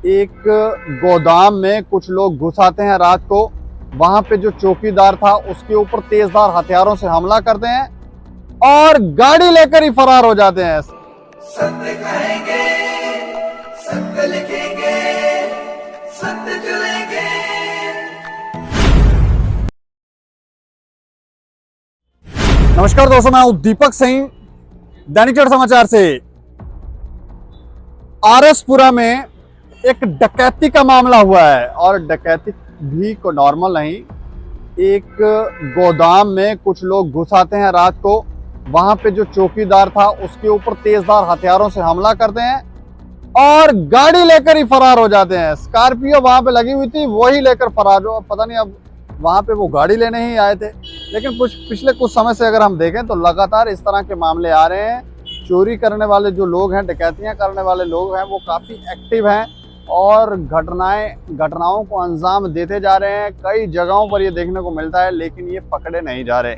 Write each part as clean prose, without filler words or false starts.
एक गोदाम में कुछ लोग घुस आते हैं रात को। वहां पे जो चौकीदार था उसके ऊपर तेजधार हथियारों से हमला करते हैं और गाड़ी लेकर ही फरार हो जाते हैं। सत्य कहेंगे, सत्य लिखेंगे, सत्य चलेंगे। नमस्कार दोस्तों, मैं हूं दीपक सिंह, दैनिक जागरण समाचार से। आरएसपुरा में एक डकैती का मामला हुआ है और डकैती भी को नॉर्मल नहीं। एक गोदाम में कुछ लोग घुस आते हैं रात को। वहां पे जो चौकीदार था उसके ऊपर तेजधार हथियारों से हमला करते हैं और गाड़ी लेकर ही फरार हो जाते हैं। स्कॉर्पियो वहां पे लगी हुई थी, वही लेकर फरार हो। पता नहीं अब वहां पे वो गाड़ी लेने ही आए थे, लेकिन पिछले कुछ समय से अगर हम देखें तो लगातार इस तरह के मामले आ रहे हैं। चोरी करने वाले जो लोग हैं, डकैतियां करने वाले लोग हैं, वो काफ़ी एक्टिव हैं और घटनाओं को अंजाम देते जा रहे हैं। कई जगहों पर ये देखने को मिलता है, लेकिन ये पकड़े नहीं जा रहे।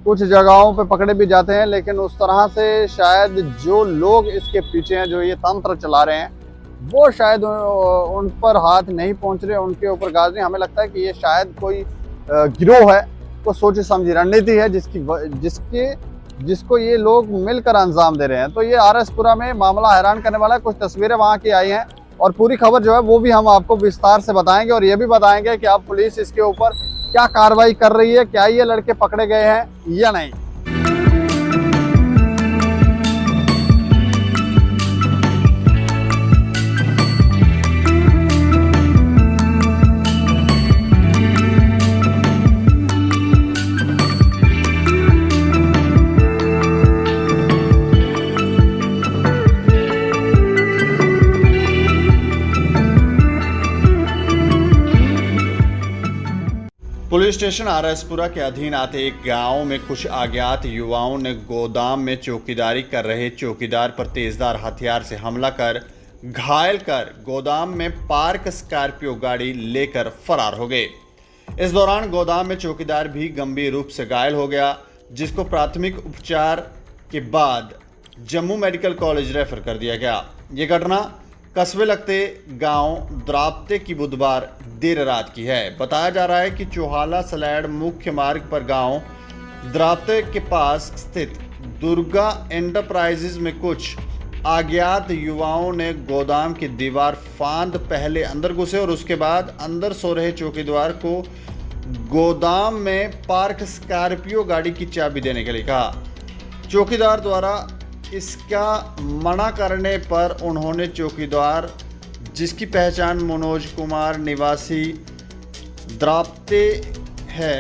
कुछ जगहों पे पकड़े भी जाते हैं, लेकिन उस तरह से शायद जो लोग इसके पीछे हैं, जो ये तंत्र चला रहे हैं, वो शायद उन पर हाथ नहीं पहुंच रहे, उनके ऊपर गाज नहीं। हमें लगता है कि ये शायद कोई गिरोह है, कोई सोची समझी रणनीति है जिसको ये लोग मिलकर अंजाम दे रहे हैं। तो ये आरएसपुरा में मामला हैरान करने वाला है। कुछ तस्वीरें वहाँ की आई हैं और पूरी खबर जो है वो भी हम आपको विस्तार से बताएंगे और ये भी बताएंगे कि अब पुलिस इसके ऊपर क्या कार्रवाई कर रही है, क्या ये लड़के पकड़े गए हैं या नहीं। पुलिस स्टेशन आरएसपुरा के अधीन आते एक गांव में कुछ अज्ञात युवाओं ने गोदाम में चौकीदारी कर रहे चौकीदार पर तेजधार हथियार से हमला कर घायल कर गोदाम में पार्क स्कॉर्पियो गाड़ी लेकर फरार हो गए। इस दौरान गोदाम में चौकीदार भी गंभीर रूप से घायल हो गया, जिसको प्राथमिक उपचार के बाद जम्मू मेडिकल कॉलेज रेफर कर दिया गया। ये घटना कस्बे लगते गांव द्राप्ते की बुधवार देर रात की है। बताया जा रहा है कि चोहाला सलैड मुख्य मार्ग पर गांव द्राप्ते के पास स्थित दुर्गा एंटरप्राइजेज में कुछ अज्ञात युवाओं ने गोदाम की दीवार फांद पहले अंदर घुसे और उसके बाद अंदर सो रहे चौकीदार को गोदाम में पार्क स्कॉर्पियो गाड़ी की चाबी देने के लिए कहा। चौकीदार द्वारा इसका मना करने पर उन्होंने चौकीदार, जिसकी पहचान मनोज कुमार निवासी द्राप्ते है,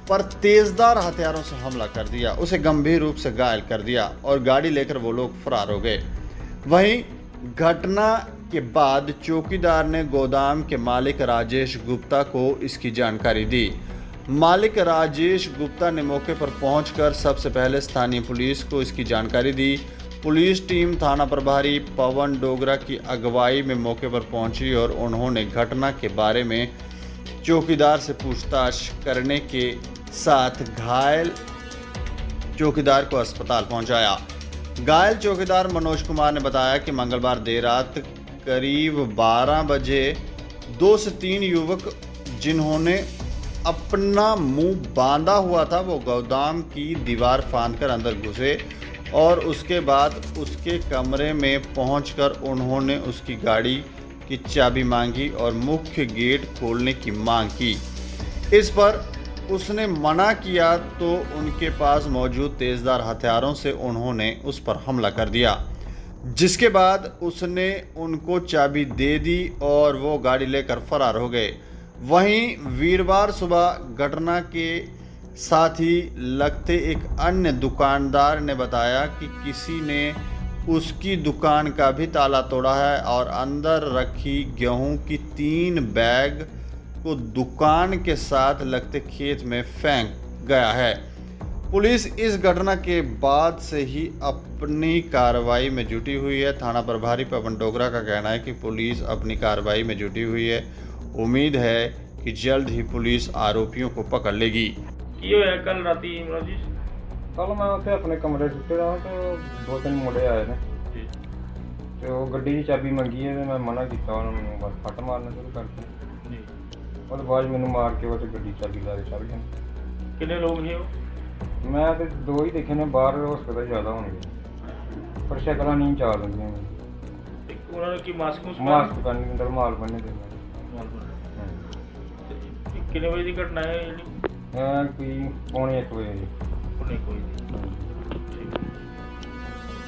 पर तेजधार हथियारों से हमला कर दिया, उसे गंभीर रूप से घायल कर दिया और गाड़ी लेकर वो लोग फरार हो गए। वहीं घटना के बाद चौकीदार ने गोदाम के मालिक राजेश गुप्ता को इसकी जानकारी दी। मालिक राजेश गुप्ता ने मौके पर पहुंचकर सबसे पहले स्थानीय पुलिस को इसकी जानकारी दी। पुलिस टीम थाना प्रभारी पवन डोगरा की अगुवाई में मौके पर पहुंची और उन्होंने घटना के बारे में चौकीदार से पूछताछ करने के साथ घायल चौकीदार को अस्पताल पहुंचाया। घायल चौकीदार मनोज कुमार ने बताया कि मंगलवार देर रात करीब 12 बजे 2 से 3 युवक, जिन्होंने अपना मुंह बांधा हुआ था, वो गोदाम की दीवार फांदकर अंदर घुसे और उसके बाद उसके कमरे में पहुंचकर उन्होंने उसकी गाड़ी की चाबी मांगी और मुख्य गेट खोलने की मांग की। इस पर उसने मना किया तो उनके पास मौजूद तेजधार हथियारों से उन्होंने उस पर हमला कर दिया, जिसके बाद उसने उनको चाबी दे दी और वो गाड़ी लेकर फरार हो गए। वहीं वीरवार सुबह घटना के साथ ही लगते एक अन्य दुकानदार ने बताया कि किसी ने उसकी दुकान का भी ताला तोड़ा है और अंदर रखी गेहूं की 3 बैग को दुकान के साथ लगते खेत में फेंक गया है। पुलिस इस घटना के बाद से ही अपनी कार्रवाई में जुटी हुई है। थाना प्रभारी पवन डोगरा का कहना है कि पुलिस अपनी कार्रवाई में जुटी हुई है। उम्मीद है कि जल्द ही पुलिस आरोपियों को पकड़ लेगी। ਕੀ ਹੋਇਆ ਕੱਲ ਰਾਤੀ ਮਨੋਜ ਜੀ? ਕੱਲ ਮੈਂ ਉੱਥੇ ਆਪਣੇ ਕਮਰੇ ਸੁੱਤੇ ਰਿਹਾ ਤੇ 2-3 ਮੁੰਡੇ ਆਏ ਨੇ ਜੀ। ਤੇ ਉਹ ਗੱਡੀ ਦੀ ਚਾਬੀ ਮੰਗੀ ਹੈ ਤੇ ਮੈਂ ਮਨਾ ਕੀਤਾ ਉਹਨਾਂ ਨੂੰ, ਬਸ ਫੱਟ ਮਾਰਨਾ ਸ਼ੁਰੂ ਕਰਤਾ ਜੀ ਉਹਦੇ ਬਾਅਦ 'ਚ ਮੈਨੂੰ ਮਾਰ ਕੇ ਉਹ ਤੇ ਗੱਡੀ ਚਾਬੀ ਲਾ ਕੇ ਚੱਲ ਗਏ। ਕਿੰਨੇ ਲੋਕ ਸੀ ਉਹ? ਮੈਂ ਤੇ ਦੋ ਹੀ ਦੇਖੇ ਨੇ ਬਾਹਰ, ਹਸਪਤਾਲ ਜ਼ਿਆਦਾ ਹੋਣਗੇ ਪਰ ਸ਼ਕਲਾਂ ਨਹੀਂ ਚਾਲ ਦਿੰਦੀਆਂ ਮੈਨੂੰ। ਤੇ ਉਹਨਾਂ ਨੇ ਕੀ ਮਾਸਕ ਮੁਸਕ ਮਾਸਕ ਬੰਨ ਅੰਦਰ ਮਾਲ ਬੰਨੇ ਦੇ ਕਿੰਨੇ ਵਜੇ ਦੀ ਘਟਨਾ ਹੈ ਜਿਹੜੀ? ਕੋਈ ਪੌਣੇ 1 ਵਜੇ ਜੀ। ਨਹੀਂ ਕੋਈ नहीं।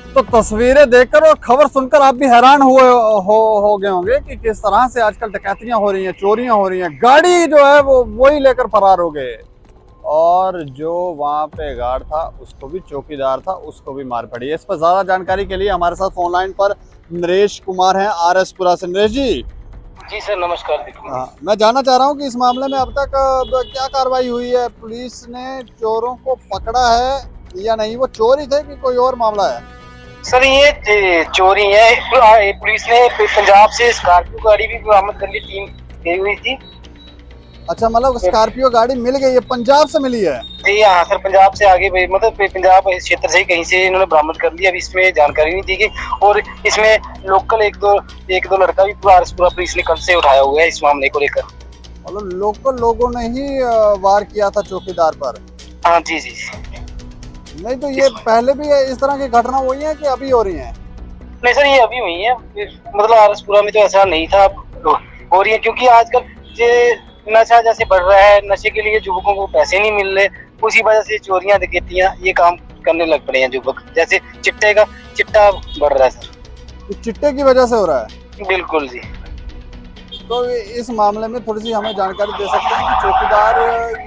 तो तस्वीरें देखकर और खबर सुनकर आप भी हैरान हो गए होंगे कि किस तरह से आजकल डकैतियां हो रही हैं, चोरियां हो रही हैं। गाड़ी जो है वो वही लेकर फरार हो गए और जो वहां पे गार्ड था उसको भी, चौकीदार था उसको भी मार पड़ी। इस पर ज्यादा जानकारी के लिए हमारे साथ फोन लाइन पर नरेश कुमार हैं RS पुरा से। नरेश जी सर नमस्कार। हाँ, मैं जानना चाह रहा हूँ कि इस मामले में अब तक क्या कार्रवाई हुई है? पुलिस ने चोरों को पकड़ा है या नहीं? वो चोर ही थे कि कोई और मामला है? सर ये चोरी है। पुलिस ने पंजाब से स्कॉर्पियो गाड़ी भी बरामद करने टीम गई हुई थी। अच्छा, मतलब स्कॉर्पियो गाड़ी मिल गई है, पंजाब से मिली है? जी हाँ सर, पंजाब से आगे मतलब पंजाब क्षेत्र से ही कहीं से इन्होंने बरामद कर लिया। अभी इसमें जानकारी नहीं दी गई और इसमें लोकल एक दो लड़का भी पूरा पुलिस ने कल से उठाया हुआ है इस मामले को लेकर। मतलब लोकल लोगों ने ही वार किया था चौकीदार पर? हाँ जी जी। नहीं तो ये पहले भी इस तरह की घटना हुई है कि अभी हो रही है? नहीं सर ये अभी हुई है, मतलब RS-पुरा में तो ऐसा नहीं था, हो रही है क्योंकि आजकल ये नशा जैसे बढ़ रहा है, नशे के लिए युवकों को पैसे नहीं मिल रहे, उसी वजह से चोरियां डकैतियां ये काम करने लग पड़े हैं युवक। जैसे चिट्टा बढ़ रहा है सर। तो चिट्टे की वजह से हो रहा है? बिल्कुल जी। तो इस मामले में थोड़ी सी हमें जानकारी दे सकते हैं कि चौकीदार,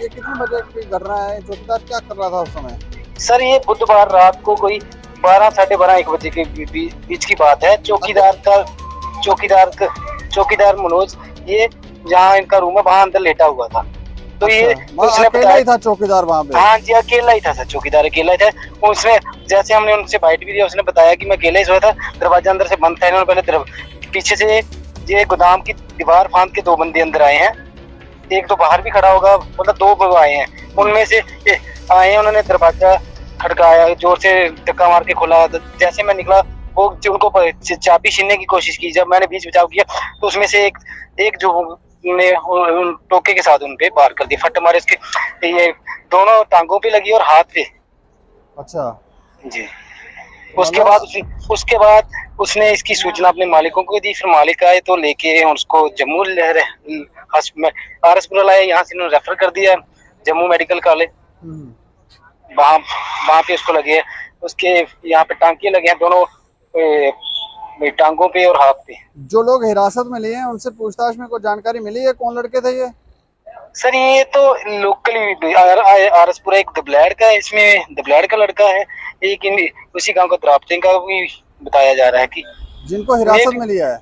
ये कितने बजे की घटना है? चौकीदार क्या कर रहा था उस समय? सर ये बुधवार रात को कोई 12, साढ़े 12, 1 बजे के बीच की बात है। चौकीदार मनोज, ये जहाँ इनका रूम है वहाँ अंदर लेटा हुआ था। तो ये उसने अकेला ही था चौकीदार वहाँ पे? हाँ जी अकेला ही था सर, चौकीदार अकेला ही था। उसने जैसे हमने उनसे बाइट भी दिया, उसने बताया कि मैं अकेला ही सोया था, दरवाजा अंदर से बंद था। इन्होंने पहले पीछे से ये गोदाम की दीवार फांद के 2 बंदे अंदर आए हैं, एक तो बाहर भी खड़ा होगा, मतलब 2 आए हैं। उनमें से आए हैं, उन्होंने दरवाजा खड़काया, जोर से धक्का मार के खोला। जैसे मैं निकला वो उनको चाबी छीनने की कोशिश की। जब मैंने बीच बचाव किया तो उसमें से एक जो ने टोके के साथ उन पे वार कर दिया, फट मारे। उसके ये दोनों टांगों पे लगी और हाथ पे। अच्छा जी। उसके बाद उसने इसकी सूचना अपने मालिकों को दी। फिर मालिक आए तो लेके उसको जम्मू RS-पुरा लाया, यहाँ से इन्होंने रेफर कर दिया जम्मू मेडिकल कॉलेज। वहाँ पे उसको लगे, उसके यहाँ पे टांके लगे हैं दोनों टांगों पे और हाथ पे। जो लोग हिरासत में लिए हैं उनसे पूछताछ में कोई जानकारी मिली है कौन लड़के थे ये? सर ये तो लोकली RS-पुरा एक दबलैड़ का है, इसमें दबलैड़ का लड़का है, एक उसी गांव का द्रापतिंग का भी बताया जा रहा है कि जिनको हिरासत में लिया है।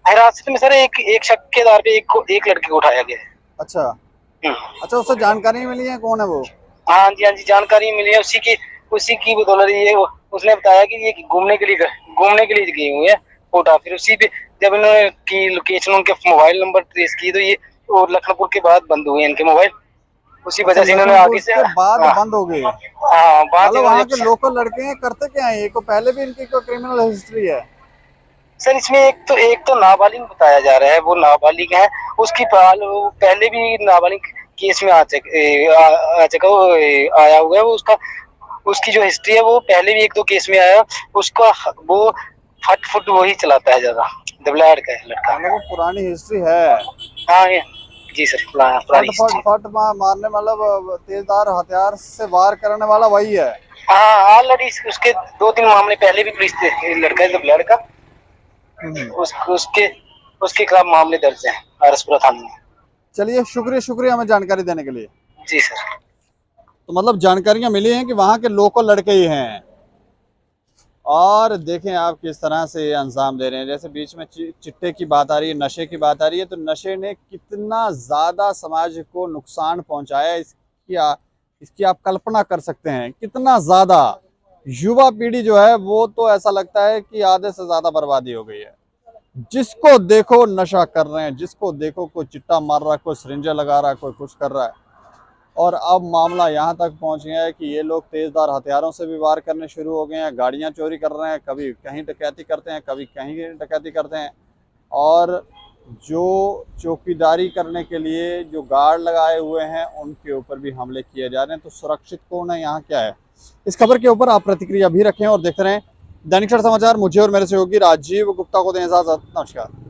हिरासत में सर एक शक के आधार पे एक लड़के को उठाया गया है। अच्छा अच्छा, उससे जानकारी मिली है कौन है वो? हाँ जी जानकारी मिली है, उसी की बदौलत ये उसने बताया कि ये घूमने के लिए गई हुई है कोटा। फिर उसी पे जब इन्होंने की लोकेशन, उनके मोबाइल नंबर ट्रेस की तो ये और लखनपुर के बाद बंद हुए इनके मोबाइल, उसी वजह से इन्होंने आगे से बाद बंद हो गए। हाँ मतलब वहाँ के लोकल लड़के हैं, करते क्या है? को पहले भी इनकी कोई क्रिमिनल हिस्ट्री है? सर इसमें एक तो नाबालिग बताया जा रहा है, वो नाबालिग है, उसकी पहले भी नाबालिग केस में आया हुआ है वो। उसकी जो हिस्ट्री है वो पहले भी 1-2 केस में आया। उसका वो फट वही चलाता है ज्यादा, दबलैड़ का है लड़का। वो पुरानी हिस्ट्री है? हाँ जी सर, पुरानी फट मारने, मतलब तेजधार हथियार से वार करने वाला वही है? हाँ ऑलरेडी उसके 2-3 मामले पहले भी पुलिस लड़का है दबलैड़ का, उसके खिलाफ मामले दर्ज है RS-पुरा थाने में। चलिए, शुक्रिया हमें जानकारी देने के लिए। जी सर। तो मतलब जानकारियां मिली हैं कि वहाँ के लोकल लड़के ही हैं। और देखें आप किस तरह से अंजाम दे रहे हैं। जैसे बीच में चिट्टे की बात आ रही है, नशे की बात आ रही है, तो नशे ने कितना ज़्यादा समाज को नुकसान पहुंचाया इसकी आप कल्पना कर सकते हैं। कितना ज़्यादा युवा पीढ़ी जो है वो तो ऐसा लगता है कि आधे से ज़्यादा बर्बादी हो गई है। जिसको देखो नशा कर रहे हैं, जिसको देखो कोई चिट्टा मार रहा है, कोई सिरिंजा लगा रहा है, कोई कुछ कर रहा है। और अब मामला यहाँ तक पहुँच गया है कि ये लोग तेज़धार हथियारों से भी वार करने शुरू हो गए हैं, गाड़ियाँ चोरी कर रहे हैं, कभी कहीं डकैती करते हैं, कभी कहीं डकैती करते हैं। और जो चौकीदारी करने के लिए जो गार्ड लगाए हुए हैं उनके ऊपर भी हमले किए जा रहे हैं। तो सुरक्षित कौन है, यहाँ क्या है, इस खबर के ऊपर आप प्रतिक्रिया भी रखें और देखते रहें दैनिक सवेरा समाचार। मुझे और मेरे सहयोगी राजीव गुप्ता को दें इजाज़त। नमस्कार।